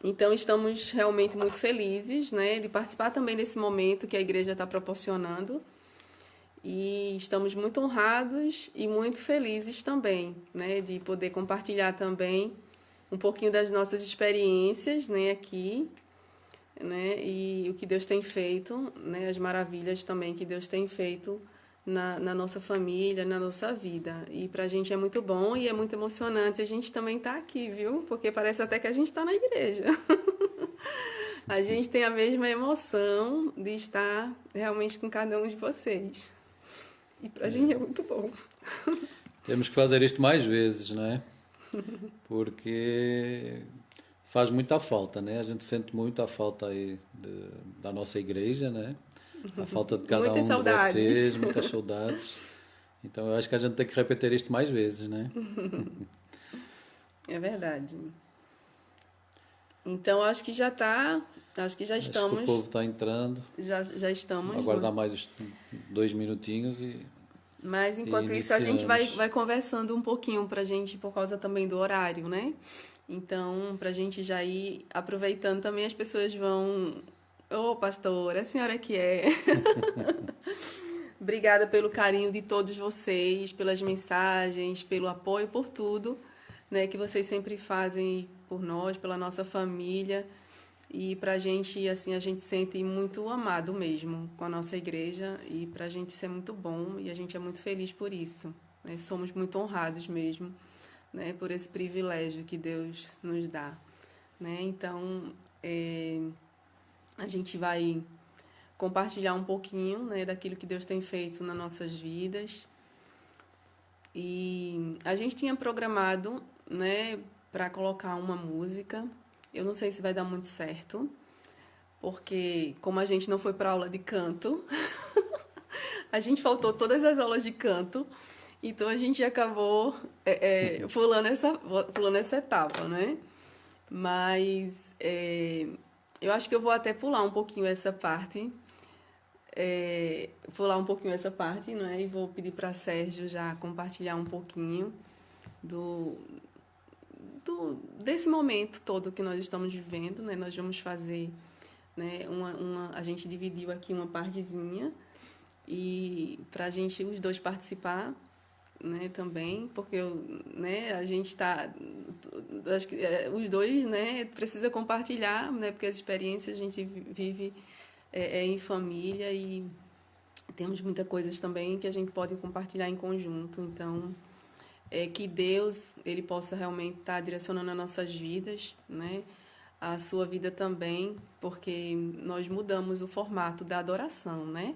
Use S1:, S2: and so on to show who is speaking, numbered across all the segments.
S1: Então, estamos realmente muito felizes, né, de participar também desse momento que a igreja está proporcionando. E estamos muito honrados e muito felizes também, né, de poder compartilhar também um pouquinho das nossas experiências, né, aqui, né, e o que Deus tem feito, né, as maravilhas também que Deus tem feito na nossa família, na nossa vida. E para a gente é muito bom e é muito emocionante a gente também estar aqui, viu? Porque parece até que a gente está na igreja. A gente tem a mesma emoção de estar realmente com cada um de vocês. E para a gente é muito bom.
S2: Temos que fazer isto mais vezes, não é? Porque faz muita falta, né? A gente sente muito a falta aí da nossa igreja, né? A falta de cada
S1: Muitas
S2: um de
S1: saudades.
S2: vocês, muitas saudades. Então eu acho que a gente tem que repetir isto mais vezes, né?
S1: É verdade. Então acho que já está, acho que já
S2: Acho que o
S1: estamos,
S2: povo está entrando.
S1: já estamos.
S2: Aguardar mais 2 minutinhos
S1: Mas
S2: e
S1: enquanto isso a gente
S2: iniciamos.
S1: vai conversando um pouquinho pra gente por causa também do horário, né? Então, pra gente já ir aproveitando também as pessoas vão, ô pastor, a senhora que é. Obrigada pelo carinho de todos vocês, pelas mensagens, pelo apoio, por tudo, né, que vocês sempre fazem por nós, pela nossa família. E pra gente, assim, a gente sente muito amado mesmo com a nossa igreja e pra gente isso é muito bom e a gente é muito feliz por isso, né? Somos muito honrados mesmo, né, por esse privilégio que Deus nos dá, né? Então, a gente vai compartilhar um pouquinho, né, daquilo que Deus tem feito nas nossas vidas. E a gente tinha programado, né, para colocar uma música. Eu não sei se vai dar muito certo, porque como a gente não foi para aula de canto, a gente faltou todas as aulas de canto, então a gente acabou pulando essa etapa, né? Mas eu acho que eu vou até pular um pouquinho essa parte pular um pouquinho essa parte, né? E vou pedir para Sérgio já compartilhar um pouquinho do, desse momento todo que nós estamos vivendo, né? Nós vamos fazer, né? A gente dividiu aqui uma partezinha e para a gente os dois participar, né? Também, porque né? A gente está, acho que os dois, né? Precisa compartilhar, né? Porque as experiências a gente vive em família e temos muitas coisas também que a gente pode compartilhar em conjunto. Então, que Deus ele possa realmente estar direcionando as nossas vidas, né? A sua vida também, porque nós mudamos o formato da adoração, né?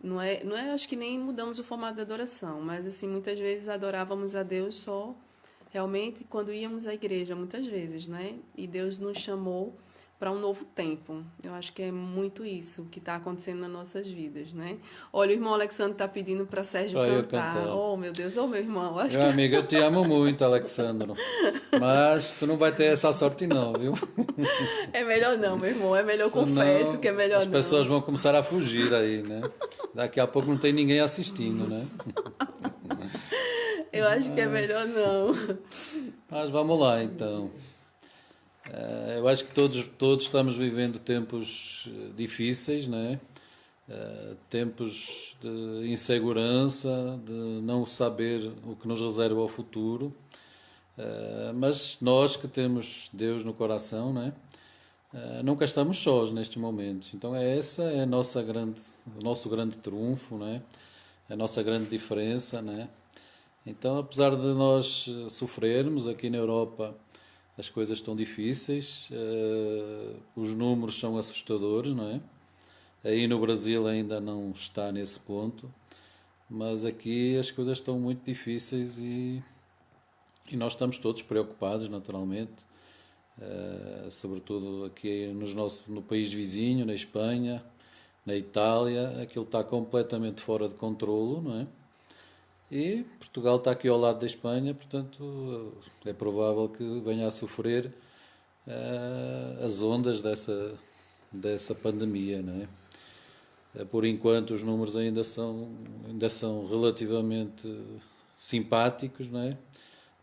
S1: Não é, acho que nem mudamos o formato da adoração, mas assim, muitas vezes adorávamos a Deus só realmente quando íamos à igreja, muitas vezes, né? E Deus nos chamou para um novo tempo. Eu acho que é muito isso que está acontecendo nas nossas vidas, né? Olha, o irmão Alexandre está pedindo para Sérgio
S2: Para eu
S1: cantar.
S2: cantar.
S1: Oh, meu Deus, oh, meu irmão, acho
S2: Meu
S1: que
S2: amigo, eu te amo muito, Alexandro. Mas tu não vai ter essa sorte não, viu?
S1: é melhor não, meu irmão. É melhor, eu confesso que é
S2: Senão
S1: melhor
S2: as pessoas
S1: não.
S2: vão começar a fugir aí, né? Daqui a pouco não tem ninguém assistindo, né?
S1: Eu acho que é melhor
S2: Mas,
S1: não.
S2: mas vamos lá então. Eu acho que todos estamos vivendo tempos difíceis, né? Tempos de insegurança, de não saber o que nos reserva o futuro. Mas nós que temos Deus no coração, né? Nunca estamos sós nestes momentos. Então essa é o nosso grande trunfo, né? A nossa grande diferença, né? Então, apesar de nós sofrermos aqui na Europa, as coisas estão difíceis, os números são assustadores, não é? Aí no Brasil ainda não está nesse ponto, mas aqui as coisas estão muito difíceis e nós estamos todos preocupados, naturalmente, sobretudo aqui no país vizinho, na Espanha, na Itália, aquilo está completamente fora de controlo, não é? E Portugal está aqui ao lado da Espanha, portanto é provável que venha a sofrer as ondas dessa pandemia, não é? Por enquanto os números ainda são relativamente simpáticos, não é?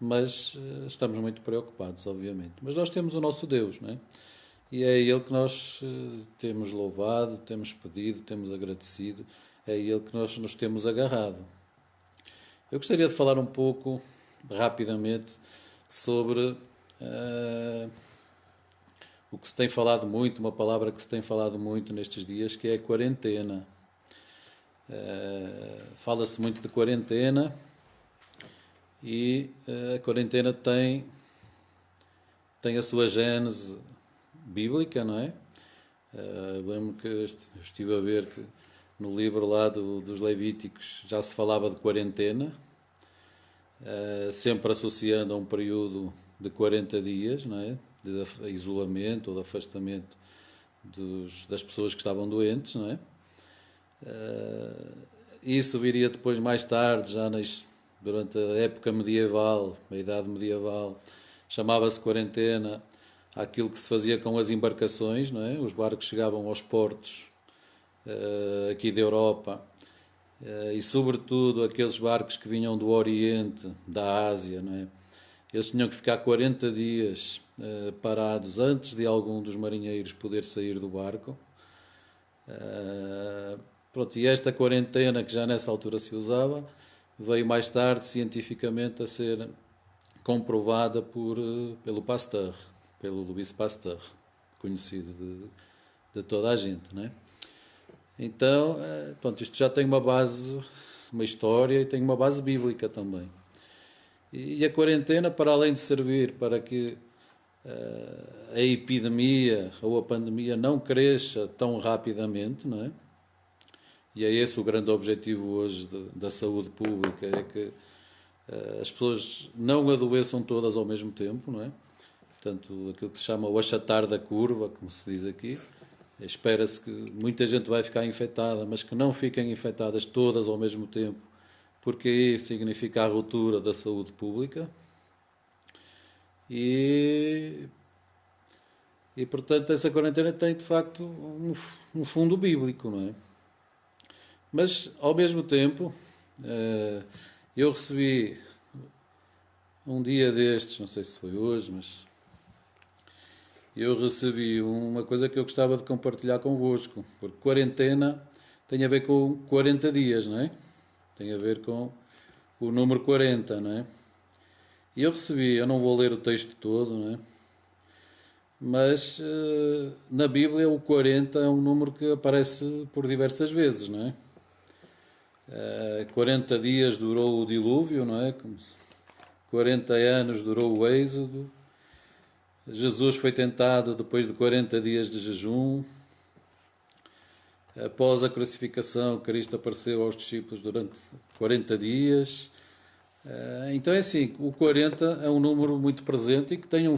S2: mas estamos muito preocupados, obviamente. Mas nós temos o nosso Deus, não é? E é a Ele que nós temos louvado, temos pedido, temos agradecido, é a Ele que nós nos temos agarrado. Eu gostaria de falar um pouco, rapidamente, sobre o que se tem falado muito, uma palavra que se tem falado muito nestes dias, que é a quarentena. Fala-se muito de quarentena e a quarentena tem a sua gênese bíblica, não é? Lembro que estive a ver que no livro lá dos Levíticos já se falava de quarentena, sempre associando a um período de 40 dias, não é? De isolamento ou de afastamento das pessoas que estavam doentes, não é? Isso viria depois, mais tarde, durante a época medieval, a idade medieval, chamava-se quarentena aquilo que se fazia com as embarcações, não é? Os barcos chegavam aos portos aqui da Europa e, sobretudo, aqueles barcos que vinham do Oriente, da Ásia, não é? Eles tinham que ficar 40 dias parados antes de algum dos marinheiros poder sair do barco. Pronto, e esta quarentena, que já nessa altura se usava, veio mais tarde cientificamente a ser comprovada pelo Pasteur, pelo Louis Pasteur, conhecido de toda a gente, não é? Então, pronto, isto já tem uma base, uma história e tem uma base bíblica também. E a quarentena, para além de servir para que a epidemia ou a pandemia não cresça tão rapidamente, não é? E é esse o grande objetivo hoje da saúde pública, é que as pessoas não adoeçam todas ao mesmo tempo, não é? Portanto, aquilo que se chama o achatar da curva, como se diz aqui, espera-se que muita gente vai ficar infectada, mas que não fiquem infectadas todas ao mesmo tempo, porque aí significa a ruptura da saúde pública. E portanto, essa quarentena tem, de facto, um fundo bíblico, não é? Mas, ao mesmo tempo, eu recebi um dia destes, não sei se foi hoje, mas eu recebi uma coisa que eu gostava de compartilhar convosco, porque quarentena tem a ver com 40 dias, não é? Tem a ver com o número 40, não é? E eu recebi, eu não vou ler o texto todo, não é? Mas na Bíblia o 40 é um número que aparece por diversas vezes, não é? 40 dias durou o dilúvio, não é? 40 anos durou o êxodo. Jesus foi tentado depois de 40 dias de jejum. Após a crucificação, Cristo apareceu aos discípulos durante 40 dias. Então é assim, o 40 é um número muito presente e que tem um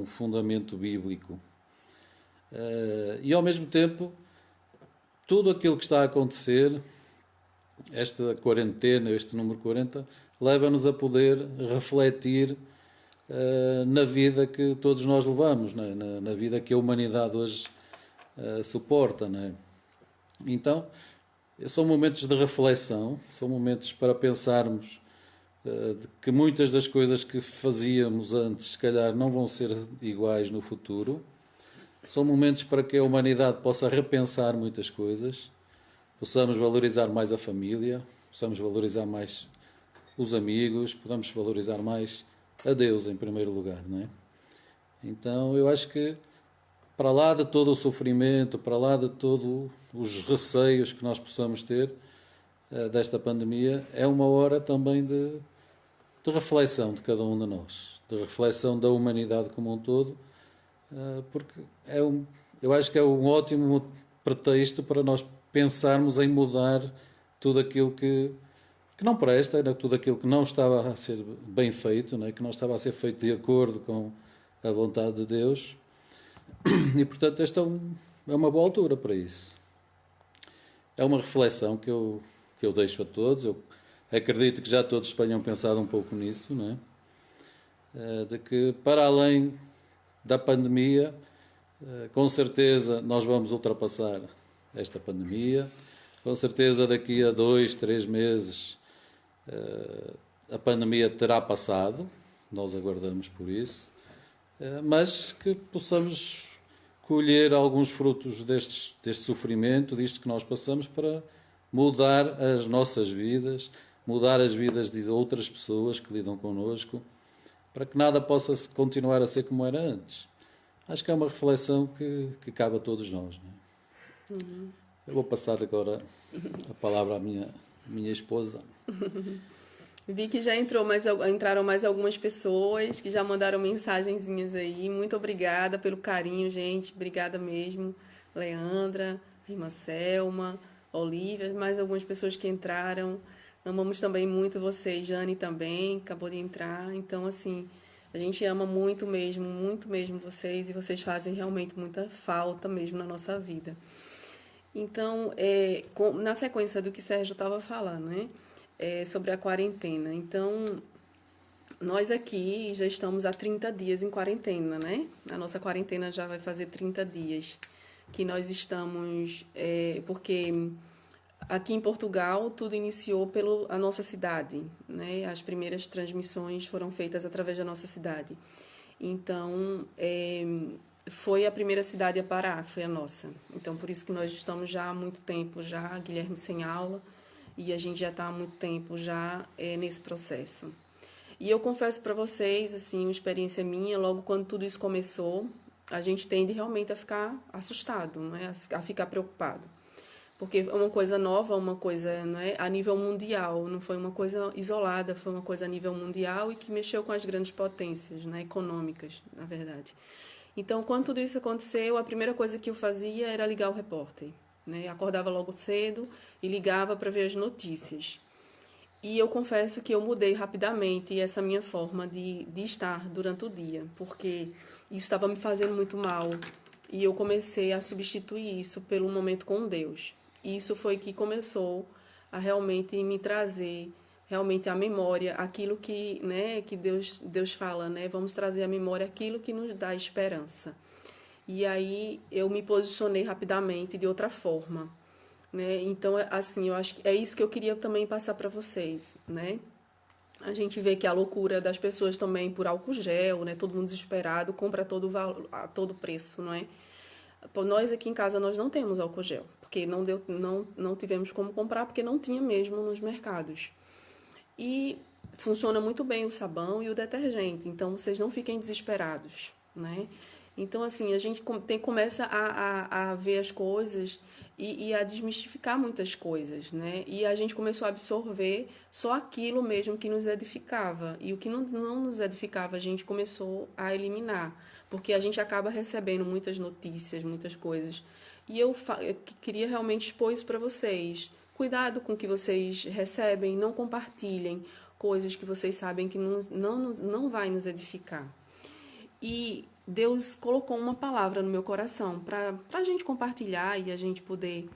S2: fundamento bíblico. E ao mesmo tempo, tudo aquilo que está a acontecer, esta quarentena, este número 40, leva-nos a poder refletir na vida que todos nós levamos, não é? Na vida que a humanidade hoje suporta, não é? Então, são momentos de reflexão, são momentos para pensarmos que muitas das coisas que fazíamos antes, se calhar, não vão ser iguais no futuro. São momentos para que a humanidade possa repensar muitas coisas, possamos valorizar mais a família, possamos valorizar mais os amigos, podemos valorizar mais a Deus em primeiro lugar, não é? Então eu acho que, para lá de todo o sofrimento, para lá de todos os receios que nós possamos ter desta pandemia, é uma hora também de reflexão de cada um de nós, de reflexão da humanidade como um todo, porque eu acho que é um ótimo pretexto para nós pensarmos em mudar tudo aquilo que não presta, tudo aquilo que não estava a ser bem feito, não é? Que não estava a ser feito de acordo com a vontade de Deus. E, portanto, esta é uma boa altura para isso. É uma reflexão que eu deixo a todos. Eu acredito que já todos tenham pensado um pouco nisso, não é? De que, para além da pandemia, com certeza nós vamos ultrapassar esta pandemia. Com certeza daqui a 2, 3 meses a pandemia terá passado, nós aguardamos por isso, mas que possamos colher alguns frutos deste sofrimento, disto que nós passamos, para mudar as nossas vidas, mudar as vidas de outras pessoas que lidam connosco, para que nada possa continuar a ser como era antes. Acho que é uma reflexão que cabe a todos nós. Não é? Eu vou passar agora a palavra à minha esposa.
S1: Vi que já entraram mais algumas pessoas que já mandaram mensagenzinhas aí. Muito obrigada pelo carinho, gente. Obrigada mesmo. Leandra, irmã Selma, Olivia, mais algumas pessoas que entraram. Amamos também muito vocês. Jane também acabou de entrar. Então, assim, a gente ama muito mesmo vocês. E vocês fazem realmente muita falta mesmo na nossa vida. Então, na sequência do que Sérgio estava falando, né? Sobre a quarentena. Então, nós aqui já estamos há 30 dias em quarentena, né? A nossa quarentena já vai fazer 30 dias que nós estamos... porque aqui em Portugal tudo iniciou pela nossa cidade, né? As primeiras transmissões foram feitas através da nossa cidade. Então, foi a primeira cidade a parar, foi a nossa. Então, por isso que nós estamos já há muito tempo, já Guilherme sem aula, e a gente já está há muito tempo já nesse processo. E eu confesso para vocês, assim, uma experiência minha, logo quando tudo isso começou, a gente tende realmente a ficar assustado, né? A ficar preocupado. Porque é uma coisa nova, uma coisa, né, a nível mundial, não foi uma coisa isolada, foi uma coisa a nível mundial e que mexeu com as grandes potências, né, econômicas, na verdade. Então, quando tudo isso aconteceu, a primeira coisa que eu fazia era ligar o repórter. Né? Acordava logo cedo e ligava para ver as notícias. E eu confesso que eu mudei rapidamente essa minha forma de estar durante o dia, porque isso estava me fazendo muito mal. E eu comecei a substituir isso pelo momento com Deus. E isso foi que começou a realmente me trazer realmente à memória aquilo que, né, que Deus fala, né? Vamos trazer à memória aquilo que nos dá esperança. E aí eu me posicionei rapidamente de outra forma, né? Então, assim, eu acho que é isso que eu queria também passar para vocês, né? A gente vê que a loucura das pessoas também por álcool gel, né? Todo mundo desesperado, compra a todo preço, não é? Nós aqui em casa nós não temos álcool gel, porque não tivemos como comprar, porque não tinha mesmo nos mercados. E funciona muito bem o sabão e o detergente, então vocês não fiquem desesperados, né? Então, assim, a gente começa a ver as coisas e a desmistificar muitas coisas, né? E a gente começou a absorver só aquilo mesmo que nos edificava. E o que não nos edificava, a gente começou a eliminar. Porque a gente acaba recebendo muitas notícias, muitas coisas. E eu queria realmente expor isso para vocês. Cuidado com o que vocês recebem, não compartilhem coisas que vocês sabem que não vai nos edificar. E Deus colocou uma palavra no meu coração para a gente compartilhar e a gente poder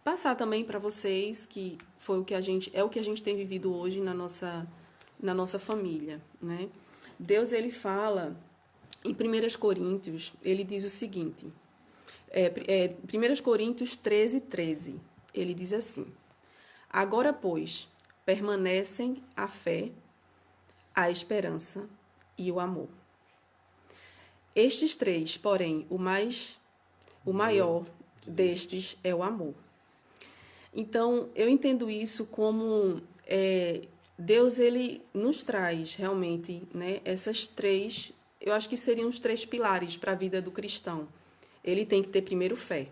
S1: passar também para vocês, que foi o que é o que a gente tem vivido hoje na nossa família, né? Deus, ele fala em 1 Coríntios, ele diz o seguinte, 1 Coríntios 13, ele diz assim: agora, pois, permanecem a fé, a esperança e o amor. Estes três, porém, o maior destes é o amor. Então, eu entendo isso como Deus, ele nos traz realmente, né, essas três, eu acho que seriam os três pilares para a vida do cristão. Ele tem que ter primeiro fé,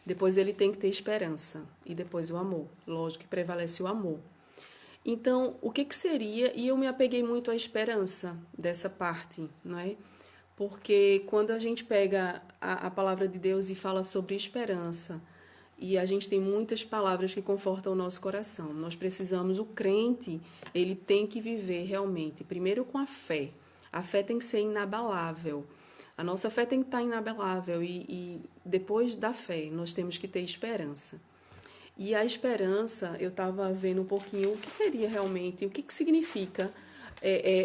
S1: depois ele tem que ter esperança e depois o amor. Lógico que prevalece o amor. Então, o que seria, e eu me apeguei muito à esperança dessa parte, não é? Porque quando a gente pega a palavra de Deus e fala sobre esperança, e a gente tem muitas palavras que confortam o nosso coração, nós precisamos, o crente, ele tem que viver realmente, primeiro com a fé. A fé tem que ser inabalável. A nossa fé tem que estar inabalável e depois da fé nós temos que ter esperança. E a esperança, eu estava vendo um pouquinho o que seria realmente, o que significa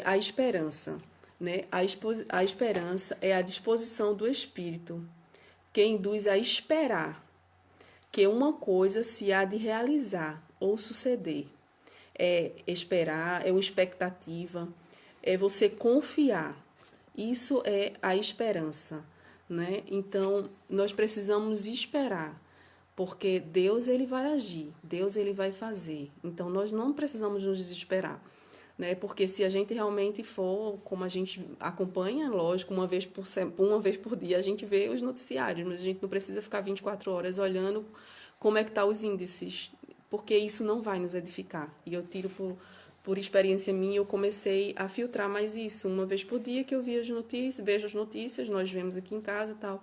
S1: a esperança. Né? A esperança é a disposição do espírito que induz a esperar que uma coisa se há de realizar ou suceder, é esperar, é uma expectativa, é você confiar. Isso é a esperança, né? Então, nós precisamos esperar, porque Deus ele vai agir, Deus ele vai fazer. Então, nós não precisamos nos desesperar, né? Porque se a gente realmente for, como a gente acompanha, lógico, uma vez por dia a gente vê os noticiários, mas a gente não precisa ficar 24 horas olhando como é que tá os índices, porque isso não vai nos edificar. E eu tiro por experiência minha, eu comecei a filtrar mais isso, uma vez por dia que eu vi as notícias, vejo as notícias, nós vemos aqui em casa e tal.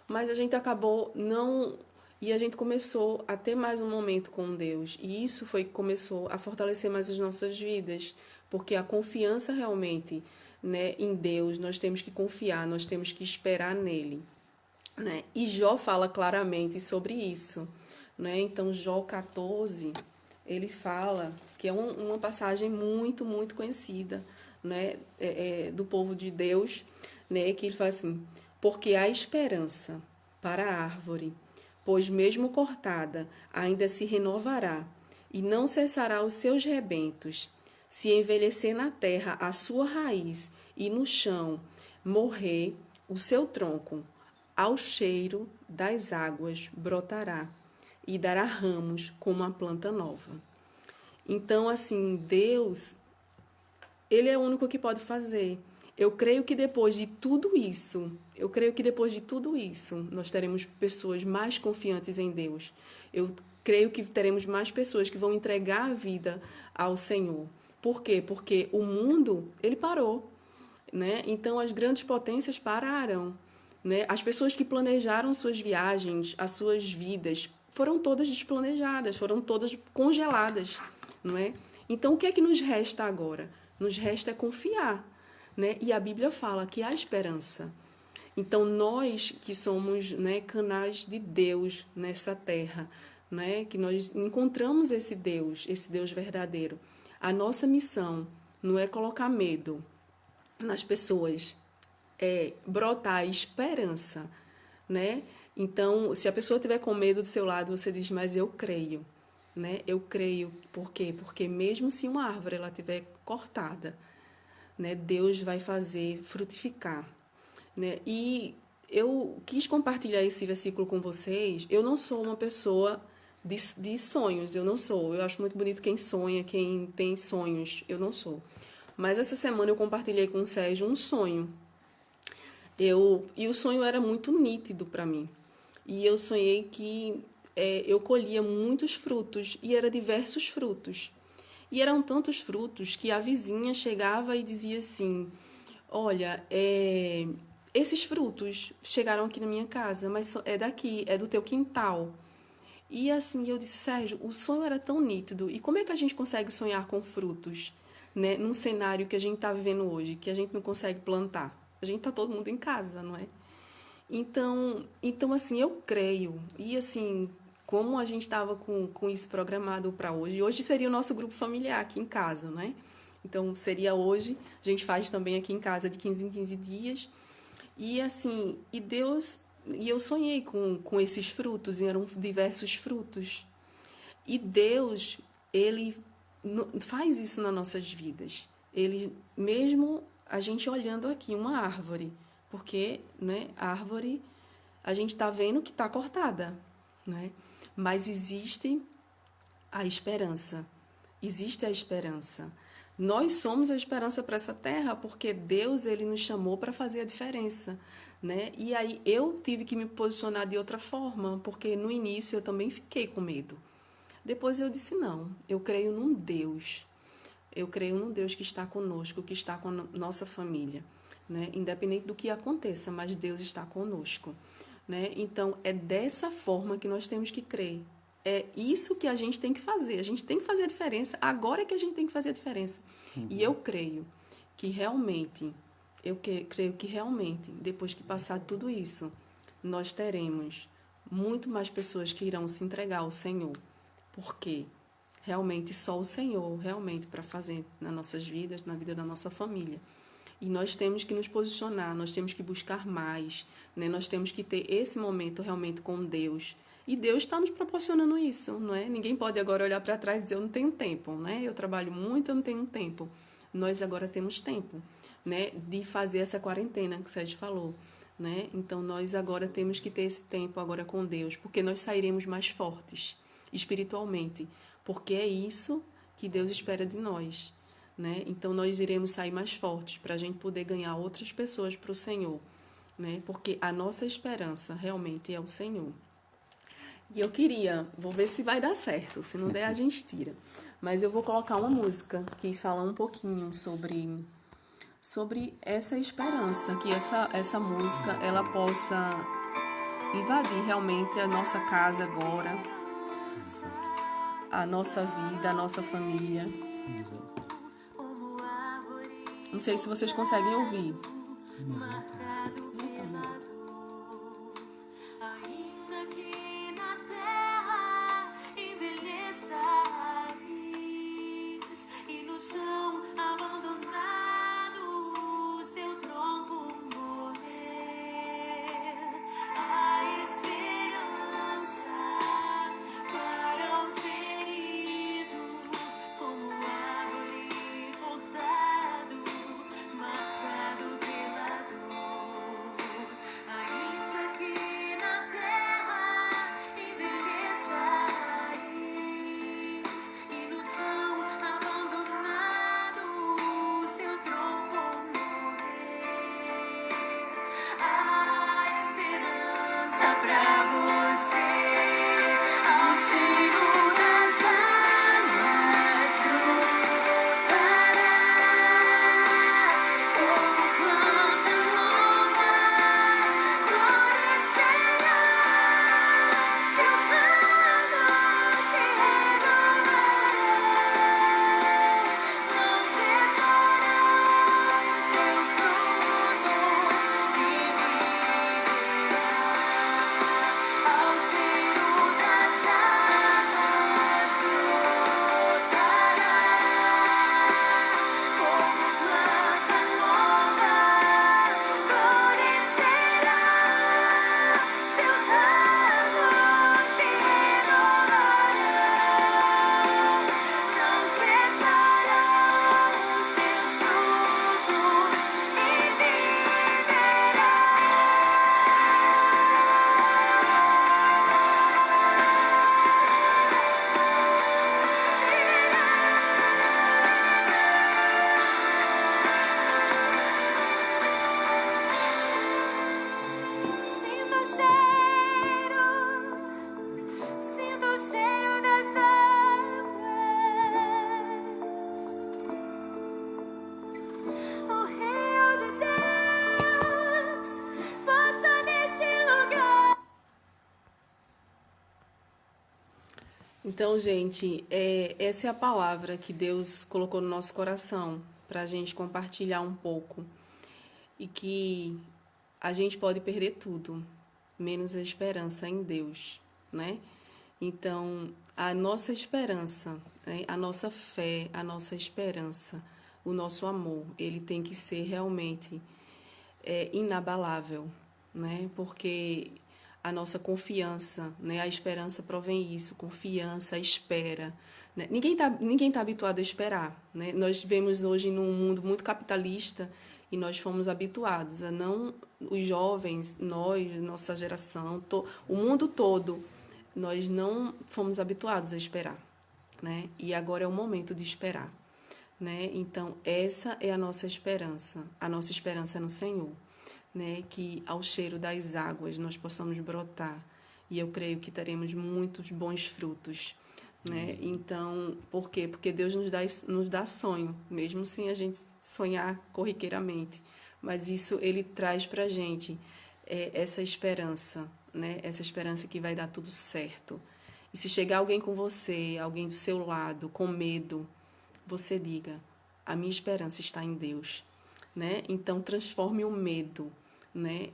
S1: Mas a gente acabou não. E a gente começou a ter mais um momento com Deus. E isso foi que começou a fortalecer mais as nossas vidas. Porque a confiança realmente, né, em Deus, nós temos que confiar, nós temos que esperar nele. Né? E Jó fala claramente sobre isso. Né? Então, Jó 14, ele fala que é uma passagem muito, muito conhecida, né, do povo de Deus, né, que ele fala assim: porque há esperança para a árvore, pois mesmo cortada ainda se renovará, e não cessará os seus rebentos. Se envelhecer na terra a sua raiz e no chão morrer o seu tronco, ao cheiro das águas brotará e dará ramos como a planta nova. Então, assim, Deus, ele é o único que pode fazer. Eu creio que depois de tudo isso, nós teremos pessoas mais confiantes em Deus. Eu creio que teremos mais pessoas que vão entregar a vida ao Senhor. Por quê? Porque o mundo, ele parou, né? Então as grandes potências pararam, né? As pessoas que planejaram suas viagens, as suas vidas, foram todas desplanejadas, foram todas congeladas, não é? Então o que é que nos resta agora? Nos resta confiar, né? E a Bíblia fala que há esperança. Então nós que somos, né, canais de Deus nessa terra, né, que nós encontramos esse Deus verdadeiro. A nossa missão não é colocar medo nas pessoas, é brotar esperança, né? Então, se a pessoa tiver com medo do seu lado, você diz: mas eu creio, né? Eu creio. Por quê? Porque mesmo se uma árvore ela tiver cortada, né, Deus vai fazer frutificar, né? E eu quis compartilhar esse versículo com vocês. Eu não sou uma pessoa de sonhos, eu não sou. Eu acho muito bonito quem sonha, quem tem sonhos. Eu não sou. Mas essa semana eu compartilhei com o Sérgio um sonho. E o sonho era muito nítido para mim. E eu sonhei que eu colhia muitos frutos, e eram diversos frutos. E eram tantos frutos que a vizinha chegava e dizia assim: olha, esses frutos chegaram aqui na minha casa, mas é daqui, é do teu quintal. E assim, eu disse: Sérgio, o sonho era tão nítido, e como é que a gente consegue sonhar com frutos, né, num cenário que a gente está vivendo hoje, que a gente não consegue plantar? A gente está todo mundo em casa, não é? Então assim, eu creio. E assim, como a gente estava com isso programado para hoje seria o nosso grupo familiar aqui em casa, né? Então seria hoje, a gente faz também aqui em casa de 15 em 15 dias. E assim, e eu sonhei com esses frutos, e eram diversos frutos. E Deus, ele faz isso nas nossas vidas. Ele, mesmo a gente olhando aqui uma árvore, porque, né, a árvore a gente está vendo que está cortada, né? Mas existe a esperança. Existe a esperança. Nós somos a esperança para essa terra, porque Deus ele nos chamou para fazer a diferença, né? E aí eu tive que me posicionar de outra forma, porque no início eu também fiquei com medo. Depois eu disse: não, eu creio num Deus. Eu creio num Deus que está conosco, que está com a nossa família, né? Independente do que aconteça, mas Deus está conosco, né? Então é dessa forma que nós temos que crer. É isso que a gente tem que fazer. A gente tem que fazer a diferença. Agora é que a gente tem que fazer a diferença. E eu creio que realmente, creio que realmente, depois que passar tudo isso, nós teremos muito mais pessoas que irão se entregar ao Senhor. Porque realmente só o Senhor, realmente, para fazer nas nossas vidas, na vida da nossa família. E nós temos que nos posicionar, nós temos que buscar mais, né? Nós temos que ter esse momento realmente com Deus, E Deus está nos proporcionando isso, não é? Ninguém pode agora olhar para trás e dizer, eu não tenho tempo, né? Eu trabalho muito, eu não tenho tempo. Nós agora temos tempo, né? De fazer essa quarentena que o Sérgio falou, né? Então, nós agora temos que ter esse tempo agora com Deus, porque nós sairemos mais fortes espiritualmente, porque é isso que Deus espera de nós, né? Então, nós iremos sair mais fortes para a gente poder ganhar outras pessoas para o Senhor, né? Porque a nossa esperança realmente é o Senhor. E eu queria, vou ver se vai dar certo, se não der a gente tira. Mas eu vou colocar uma música que fala um pouquinho sobre essa esperança, que essa música ela possa invadir realmente a nossa casa agora, a nossa vida, a nossa família. Não sei se vocês conseguem ouvir. Então, gente, essa é a palavra que Deus colocou no nosso coração para a gente compartilhar um pouco. E que a gente pode perder tudo, menos a esperança em Deus, né? Então, a nossa esperança, né? A nossa fé, a nossa esperança, o nosso amor, ele tem que ser realmente inabalável, né? Porque a nossa confiança, né? A esperança provém isso, confiança, espera. Né? Ninguém tá habituado a esperar, né? Nós vivemos hoje num mundo muito capitalista e nós fomos habituados a não... Os jovens, nós, nossa geração, o mundo todo, nós não fomos habituados a esperar, né? E agora é o momento de esperar, né? Então, essa é a nossa esperança. A nossa esperança é no Senhor. Né, que ao cheiro das águas nós possamos brotar, e eu creio que teremos muitos bons frutos, né? Então, por quê? Porque Deus nos dá sonho, mesmo sem a gente sonhar corriqueiramente, mas isso Ele traz para a gente essa esperança, né? Essa esperança que vai dar tudo certo. E se chegar alguém com você, alguém do seu lado, com medo, você diga, a minha esperança está em Deus, né? Então, transforme o medo, né,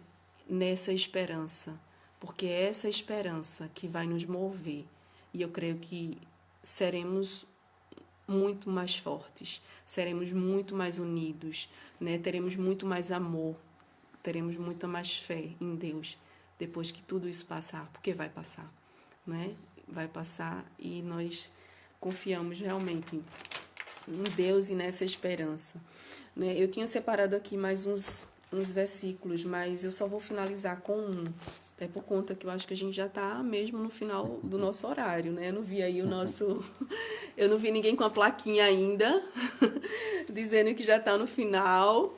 S1: nessa esperança, porque é essa esperança que vai nos mover. E eu creio que seremos muito mais fortes, seremos muito mais unidos, né? Teremos muito mais amor, teremos muita mais fé em Deus depois que tudo isso passar, porque vai passar. né? Vai passar e nós confiamos realmente em Deus e nessa esperança, né? Eu tinha separado aqui mais uns versículos, mas eu só vou finalizar com um, até por conta que eu acho que a gente já está mesmo no final do nosso horário, né? Eu não vi aí o nosso... Eu não vi ninguém com a plaquinha ainda, dizendo que já está no final,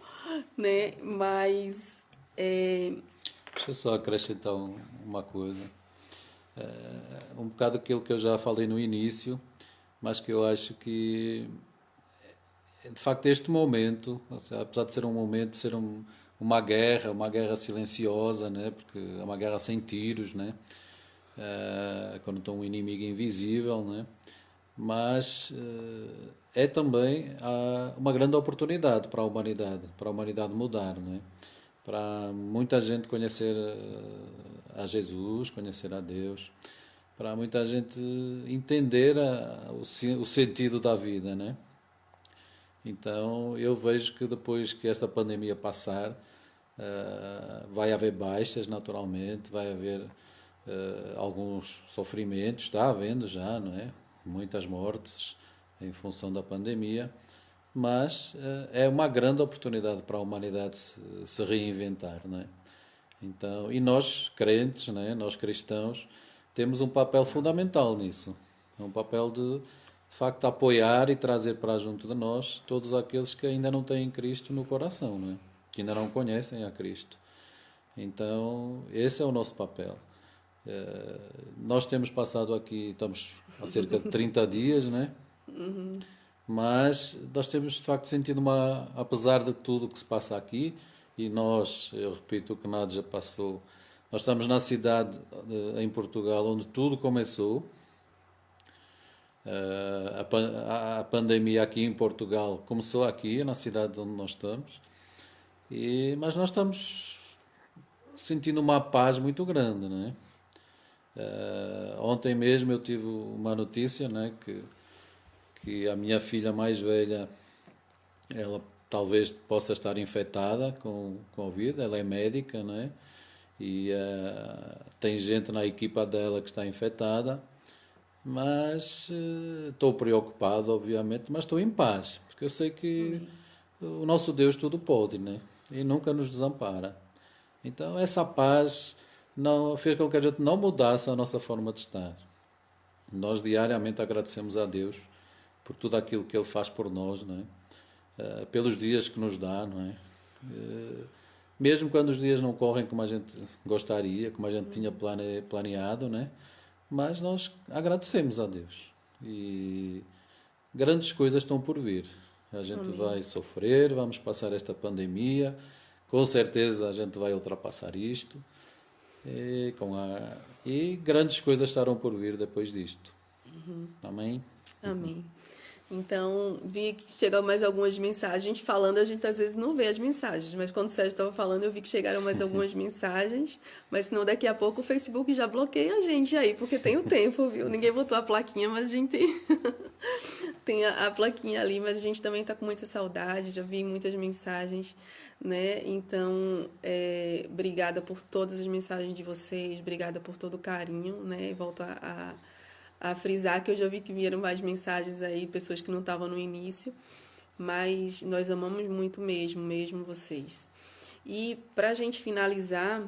S1: né? Mas...
S2: Deixa eu só acrescentar uma coisa. Um bocado aquilo que eu já falei no início, mas que eu acho que, de facto, este momento, apesar de ser um momento, de ser uma guerra silenciosa, né? Porque é uma guerra sem tiros, né? Quando está um inimigo invisível, né? Mas é também uma grande oportunidade para a humanidade mudar, né? Para muita gente conhecer a Jesus, conhecer a Deus, para muita gente entender o sentido da vida, né? Então eu vejo que depois que esta pandemia passar, vai haver baixas naturalmente, vai haver alguns sofrimentos, está havendo já, não é? Muitas mortes em função da pandemia, mas é uma grande oportunidade para a humanidade se reinventar, não é? Então, e nós crentes, né, nós cristãos, temos um papel fundamental nisso. É um papel de facto, apoiar e trazer para junto de nós todos aqueles que ainda não têm Cristo no coração, né? Que ainda não conhecem a Cristo. Então, esse é o nosso papel. Nós temos passado aqui, estamos há cerca de 30 dias, né? Mas nós temos de facto sentido apesar de tudo o que se passa aqui, e nós, eu repito o que Nádia passou, nós estamos na cidade em Portugal onde tudo começou. A pandemia aqui em Portugal começou aqui, na cidade onde nós estamos, mas nós estamos sentindo uma paz muito grande, não é? Ontem mesmo eu tive uma notícia, né, que a minha filha mais velha, ela talvez possa estar infectada com Covid, ela é médica, né? E tem gente na equipa dela que está infectada, mas estou preocupado, obviamente, mas estou em paz, porque eu sei que o nosso Deus tudo pode, né? E nunca nos desampara. Então essa paz não fez com que a gente não mudasse a nossa forma de estar. Nós diariamente agradecemos a Deus por tudo aquilo que Ele faz por nós, não é? Pelos dias que nos dá, não é? Mesmo quando os dias não correm como a gente gostaria, como a gente tinha planeado, né? Mas nós agradecemos a Deus. E grandes coisas estão por vir. A gente
S1: Amém.
S2: vai sofrer, vamos passar esta pandemia, com certeza a gente vai ultrapassar isto. E grandes coisas estarão por vir depois disto. Amém?
S1: Amém. Então, vi que chegaram mais algumas mensagens. A gente falando, a gente às vezes não vê as mensagens, mas quando o Sérgio estava falando, eu vi que chegaram mais algumas mensagens. Mas senão daqui a pouco o Facebook já bloqueia a gente aí, porque tem o tempo, viu? Ninguém botou a plaquinha, mas a gente tem a plaquinha ali, mas a gente também está com muita saudade, já vi muitas mensagens, né? Então, obrigada por todas as mensagens de vocês, obrigada por todo o carinho, né? E volto a frisar que eu já vi que vieram mais mensagens aí, pessoas que não estavam no início, mas nós amamos muito mesmo vocês. E para a gente finalizar,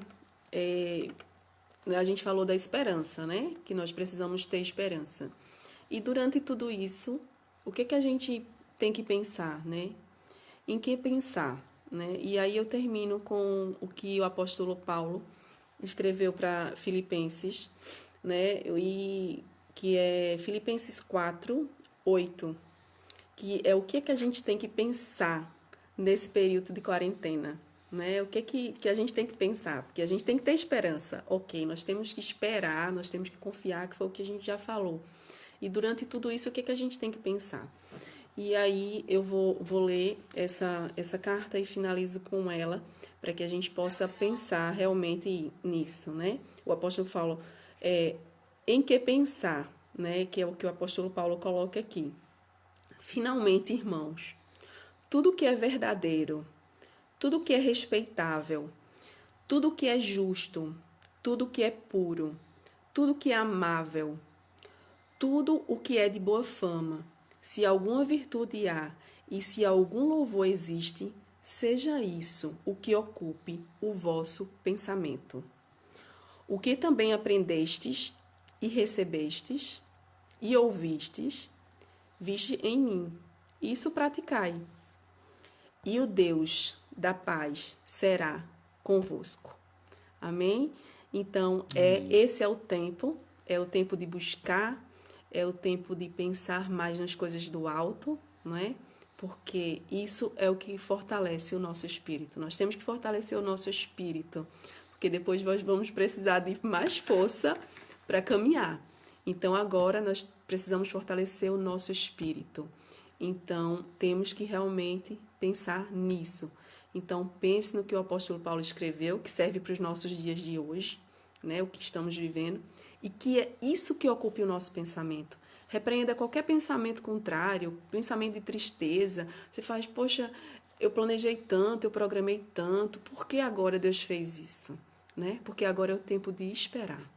S1: a gente falou da esperança, né? Que nós precisamos ter esperança. E durante tudo isso, o que a gente tem que pensar, né? Em que pensar, né? E aí eu termino com o que o apóstolo Paulo escreveu para Filipenses, né? E que é Filipenses 4:8, que é o que a gente tem que pensar nesse período de quarentena, né? O que a gente tem que pensar? Porque a gente tem que ter esperança. Ok, nós temos que esperar, nós temos que confiar, que foi o que a gente já falou. E durante tudo isso, o que a gente tem que pensar? E aí eu vou ler essa carta e finalizo com ela, para que a gente possa pensar realmente nisso, né? O apóstolo fala, em que pensar, né? Que é o que o apóstolo Paulo coloca aqui. Finalmente, irmãos, tudo que é verdadeiro, tudo que é respeitável, tudo que é justo, tudo que é puro, tudo que é amável, tudo o que é de boa fama, se alguma virtude há e se algum louvor existe, seja isso o que ocupe o vosso pensamento. O que também aprendestes e recebestes e ouvistes, viste em mim, isso praticai, e o Deus da paz será convosco. Amém? Então, esse é o tempo de buscar, é o tempo de pensar mais nas coisas do alto, não é? Porque isso é o que fortalece o nosso espírito. Nós temos que fortalecer o nosso espírito, porque depois nós vamos precisar de mais força para caminhar. Então, agora nós precisamos fortalecer o nosso espírito. Então, temos que realmente pensar nisso. Então, pense no que o apóstolo Paulo escreveu, que serve para os nossos dias de hoje, né, o que estamos vivendo, e que é isso que ocupe o nosso pensamento. Repreenda qualquer pensamento contrário, pensamento de tristeza. Você faz, poxa, eu planejei tanto, eu programei tanto, por que agora Deus fez isso? Né? Porque agora é o tempo de esperar.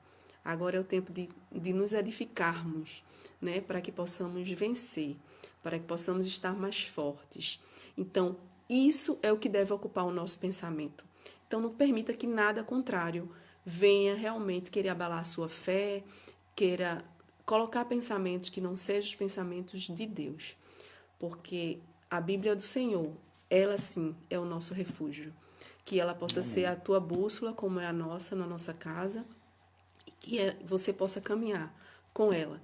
S1: Agora é o tempo de nos edificarmos, né? Para que possamos vencer, para que possamos estar mais fortes. Então, isso é o que deve ocupar o nosso pensamento. Então, não permita que nada contrário venha realmente querer abalar a sua fé, queira colocar pensamentos que não sejam os pensamentos de Deus. Porque a Bíblia do Senhor, ela sim é o nosso refúgio. Que ela possa ser a tua bússola, como é a nossa, na nossa casa, e que você possa caminhar com ela,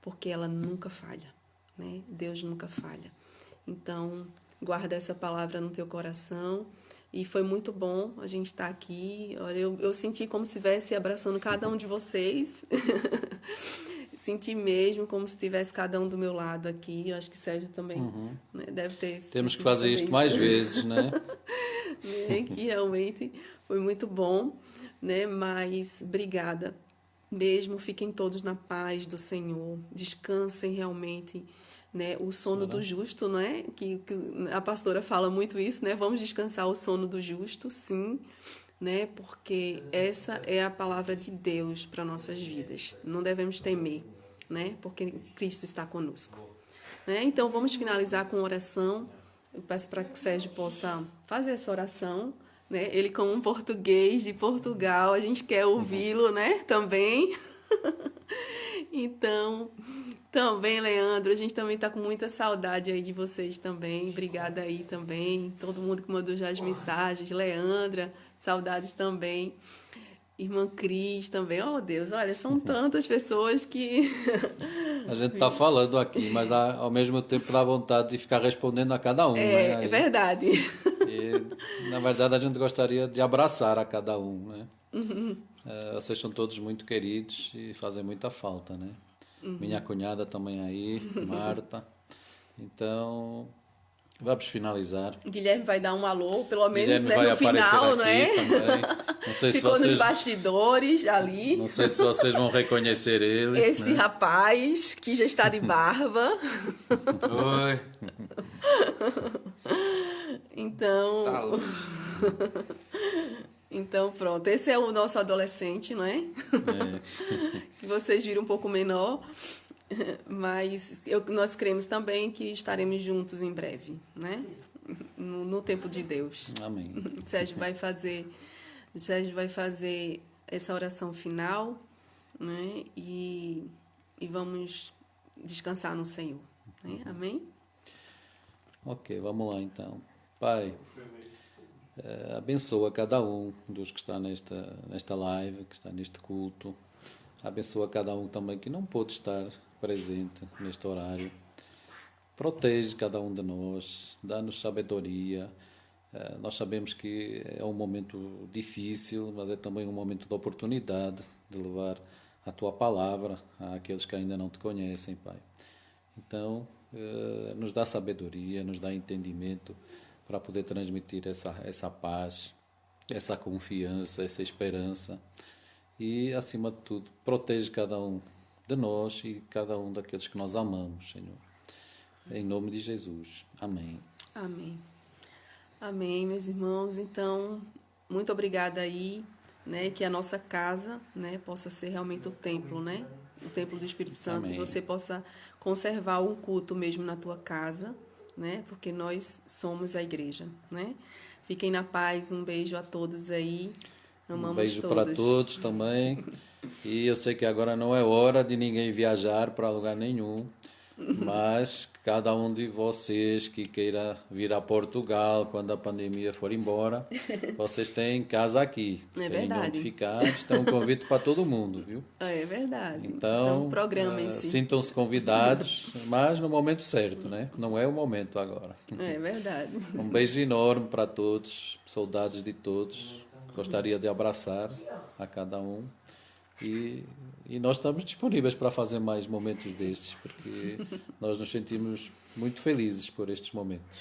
S1: porque ela nunca falha, né? Deus nunca falha. Então, guarda essa palavra no teu coração. E foi muito bom a gente estar aqui. Olha, eu senti como se estivesse abraçando cada um de vocês. Senti mesmo como se tivesse cada um do meu lado aqui. Eu acho que Sérgio também, né, deve ter.
S2: Temos que fazer isto mais vezes, né?
S1: Né? Que realmente foi muito bom, né? Mas obrigada mesmo. Fiquem todos na paz do Senhor. Descansem realmente. Né, o sono do justo, não é? Que a pastora fala muito isso, né? Vamos descansar o sono do justo, sim, né? Porque essa é a palavra de Deus para nossas vidas. Não devemos temer, né? Porque Cristo está conosco. Né? Então vamos finalizar com oração. Eu peço para que Sérgio possa fazer essa oração, né? Ele como um português de Portugal, a gente quer ouvi-lo, né? Também. Então, também, Leandro, a gente também está com muita saudade aí de vocês também. Obrigada aí também. Todo mundo que mandou já as mensagens. Leandra, saudades também. Irmã Cris também. Oh, Deus, olha, são tantas pessoas que...
S2: A gente está falando aqui, mas ao mesmo tempo dá vontade de ficar respondendo a cada um, né?
S1: É verdade.
S2: E, na verdade, a gente gostaria de abraçar a cada um, né? Vocês são todos muito queridos e fazem muita falta, né? Minha cunhada também aí, Marta. Então, vamos finalizar.
S1: Guilherme vai dar um alô, pelo menos,
S2: Guilherme
S1: né,
S2: vai
S1: no
S2: aparecer
S1: final,
S2: aqui
S1: não é?
S2: também. Não sei
S1: Ficou
S2: se
S1: nos
S2: vocês,
S1: bastidores ali.
S2: não sei se vocês vão reconhecer ele.
S1: Esse
S2: né?
S1: rapaz que já está de barba.
S3: Oi.
S1: Então,
S3: Tá longe.
S1: então, pronto. Esse é o nosso adolescente, não é? Que vocês viram um pouco menor. Mas nós cremos também que estaremos juntos em breve, né? No tempo de Deus.
S2: Amém.
S1: Sérgio vai fazer essa oração final, né? E vamos descansar no Senhor, né? Amém?
S2: Ok, vamos lá então. Pai, abençoa cada um dos que está nesta live, que está neste culto. Abençoa cada um também que não pôde estar presente neste horário. Protege cada um de nós, dá-nos sabedoria. Nós sabemos que é um momento difícil, mas é também um momento de oportunidade de levar a Tua palavra àqueles que ainda não Te conhecem, Pai. Então, nos dá sabedoria, nos dá entendimento para poder transmitir essa paz, essa confiança, essa esperança. E, acima de tudo, protege cada um de nós e cada um daqueles que nós amamos, Senhor. Em nome de Jesus. Amém.
S1: Amém. Amém, meus irmãos. Então, muito obrigada aí, né? Que a nossa casa, né? Possa ser realmente o templo, né? O templo do Espírito Santo.
S2: Amém.
S1: E você possa conservar o culto mesmo na tua casa, né? Porque nós somos a igreja, né? Fiquem na paz. Um beijo a todos aí. Amamos
S2: Um beijo
S1: todos.
S2: para todos também. E eu sei que agora não é hora de ninguém viajar para lugar nenhum, mas cada um de vocês que queira vir a Portugal quando a pandemia for embora, vocês têm casa aqui.
S1: É
S2: Tem
S1: verdade.
S2: onde ficar. Isto é um convite para todo mundo, viu?
S1: É verdade.
S2: Então,
S1: programem-se.
S2: sintam-se convidados, mas no momento certo, né? Não é o momento agora.
S1: É verdade.
S2: Um beijo enorme para todos, saudades de todos. Gostaria de abraçar a cada um. E nós estamos disponíveis para fazer mais momentos destes, porque nós nos sentimos muito felizes por estes momentos.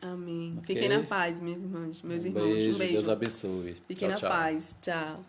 S1: Amém.
S2: Ok?
S1: Fiquem na paz, meus irmãos. Meus irmãos.
S2: Beijo,
S1: Um beijo.
S2: Deus abençoe.
S1: Fiquem
S2: Tchau,
S1: na
S2: tchau.
S1: paz. Tchau.